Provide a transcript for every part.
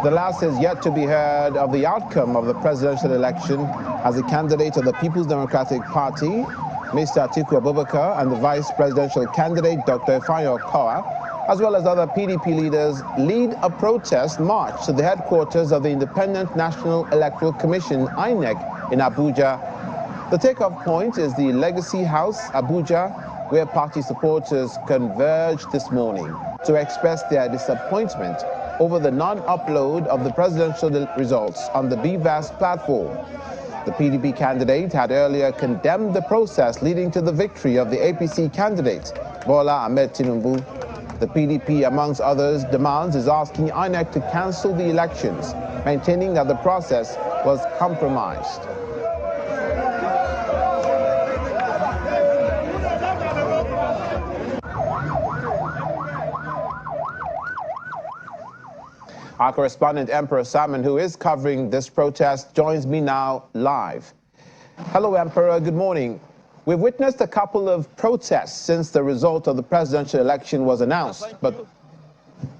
The last is yet to be heard of the outcome of the presidential election as the candidate of the People's Democratic Party, Mr. Atiku Abubakar, and the vice presidential candidate, Dr. Ifeanyi Okowa, as well as other PDP leaders, lead a protest march to the headquarters of the Independent National Electoral Commission, INEC, in Abuja. The takeoff point is the Legacy House, Abuja, where party supporters converged this morning to express their disappointment over the non-upload of the presidential results on the BVAS platform. The PDP candidate had earlier condemned the process leading to the victory of the APC candidate, Bola Ahmed Tinubu. The PDP, amongst others, demands is asking INEC to cancel the elections, maintaining that the process was compromised. Our correspondent, Emperor Simon, who is covering this protest, joins me now live. Hello, Emperor. Good morning. We've witnessed a couple of protests since the result of the presidential election was announced, but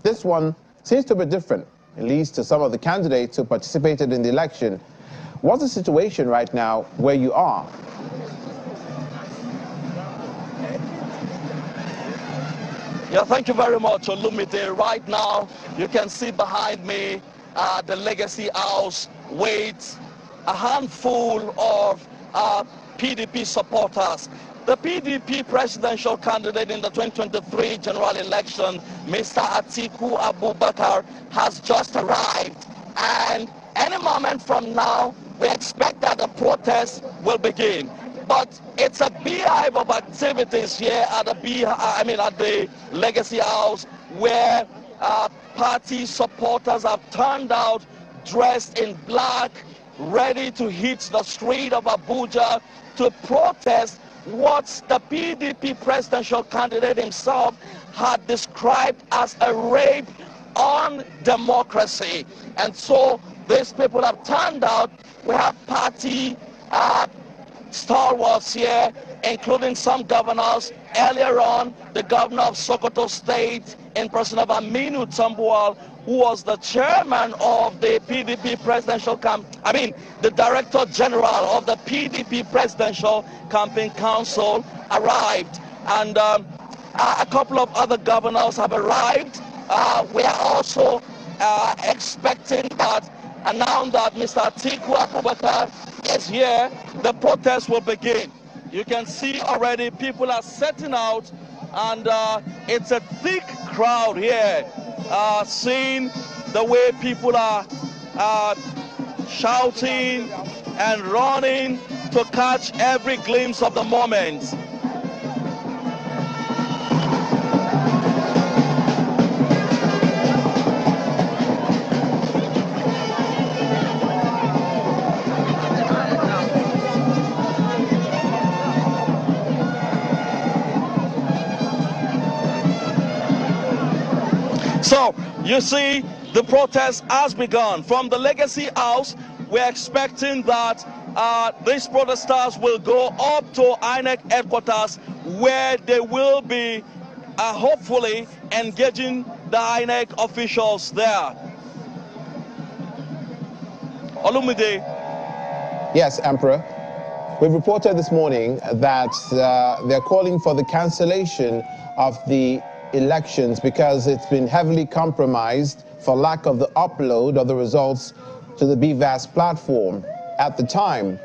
this one seems to be different, at least to some of the candidates who participated in the election. What's the situation right now where you are? Yeah, thank you very much, Olumide. Right now, you can see behind me the Legacy House with a handful of PDP supporters. The PDP presidential candidate in the 2023 general election, Mr. Atiku Abubakar, has just arrived. And any moment from now, we expect that the protest will begin. But it's a beehive of activities here at the Legacy House, where party supporters have turned out dressed in black, ready to hit the street of Abuja to protest what the PDP presidential candidate himself had described as a rape on democracy. And so these people have turned out. We have party stalwarts here, including some governors. Earlier on, the governor of Sokoto State, in person of Aminu Tambuwal, who was the chairman of the PDP presidential the director general of the PDP presidential campaign council arrived, and a couple of other governors have arrived. We are also expecting that, and now that Mr. Atiku Abubakar is here, the protest will begin. You can see already people are setting out, and it's a thick crowd here. Seeing the way people are shouting and running to catch every glimpse of the moment. So, you see, the protest has begun. From the Legacy House, we're expecting that these protesters will go up to INEC headquarters, where they will be hopefully engaging the INEC officials there. Olumide. Yes, Emperor. We've reported this morning that they're calling for the cancellation of the elections because it's been heavily compromised for lack of the upload of the results to the BVAS platform. At the time,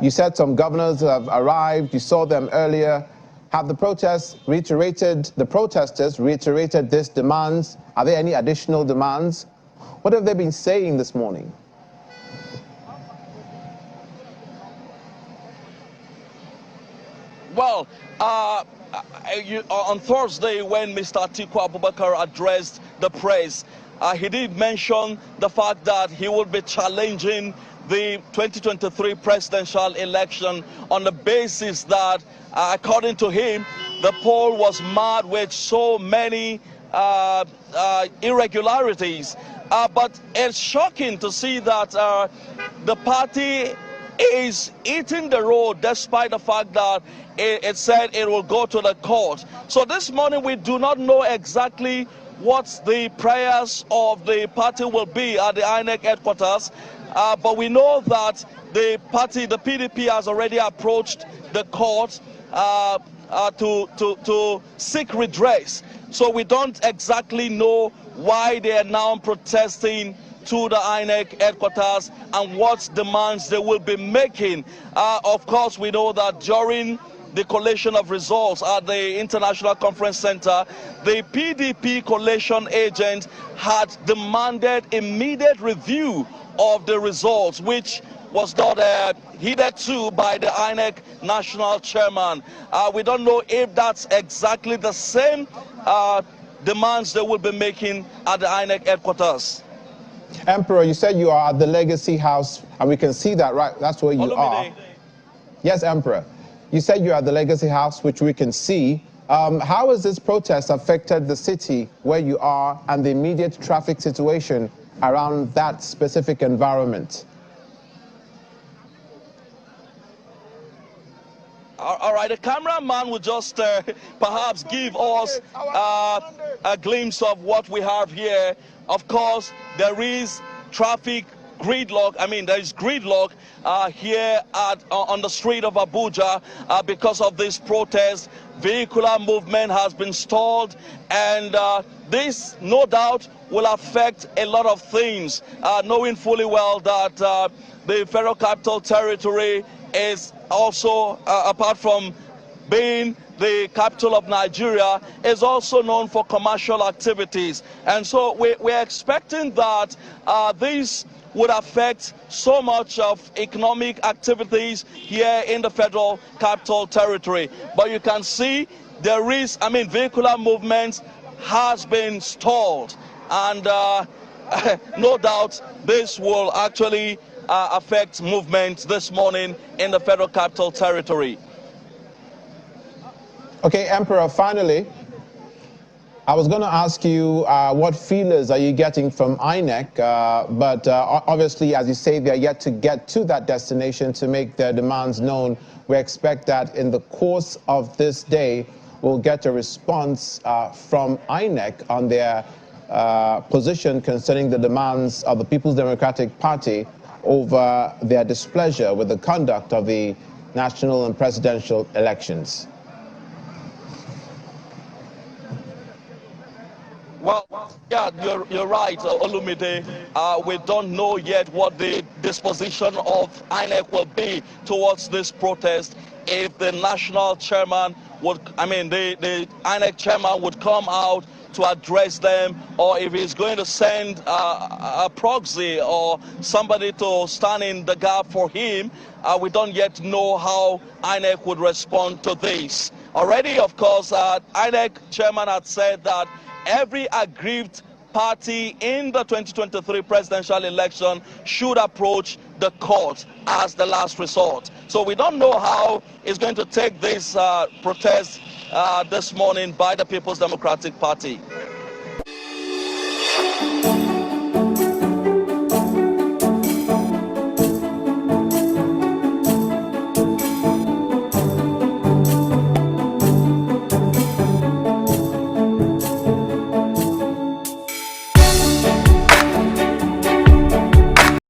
you said some governors have arrived, you saw them earlier. Have the protesters reiterated these demands? Are there any additional demands? What have they been saying this morning? Well, on Thursday, when Mr. Atiku Abubakar addressed the press, he did mention the fact that he will be challenging the 2023 presidential election on the basis that, according to him, the poll was marred with so many irregularities. But it's shocking to see that the party is eating the road, despite the fact that it said it will go to the court. So this morning we do not know exactly what the prayers of the party will be at the INEC headquarters. But we know that the party, the PDP, has already approached the court to seek redress. So we don't exactly know why they are now protesting to the INEC headquarters and what demands they will be making. Of course, we know that during the collation of results at the International Conference Center, the PDP collation agent had demanded immediate review of the results, which was not heeded to by the INEC national chairman. We don't know if that's exactly the same demands they will be making at the INEC headquarters. Emperor, you said you are at the Legacy House, and we can see that, right? That's where you are. Yes, Emperor. You said you are at the Legacy House, which we can see. How has this protest affected the city where you are and the immediate traffic situation around that specific environment? All right, the cameraman will just perhaps give us a glimpse of what we have here. Of course, there is traffic gridlock. I mean, there is gridlock here on the street of Abuja because of this protest. Vehicular movement has been stalled, and this, no doubt, will affect a lot of things, knowing fully well that the Federal Capital Territory is also, apart from being the capital of Nigeria, is also known for commercial activities. And so we're expecting that this would affect so much of economic activities here in the Federal Capital Territory. But you can see there is, vehicular movement has been stalled. And no doubt this will actually affect movement this morning in the Federal Capital Territory. Okay, Emperor, finally, I was going to ask you what feelers are you getting from INEC, but obviously, as you say, they are yet to get to that destination to make their demands known. We expect that in the course of this day, we'll get a response from INEC on their position concerning the demands of the People's Democratic Party over their displeasure with the conduct of the national and presidential elections. Well, yeah, you're right, Olumide. We don't know yet what the disposition of INEC will be towards this protest. If the national chairman would, the INEC chairman would come out to address them, or if he's going to send a proxy or somebody to stand in the gap for him, we don't yet know how INEC would respond to this. Already, of course, INEC chairman had said that every aggrieved party in the 2023 presidential election should approach the court as the last resort. So we don't know how it's going to take this protest this morning by the People's Democratic Party.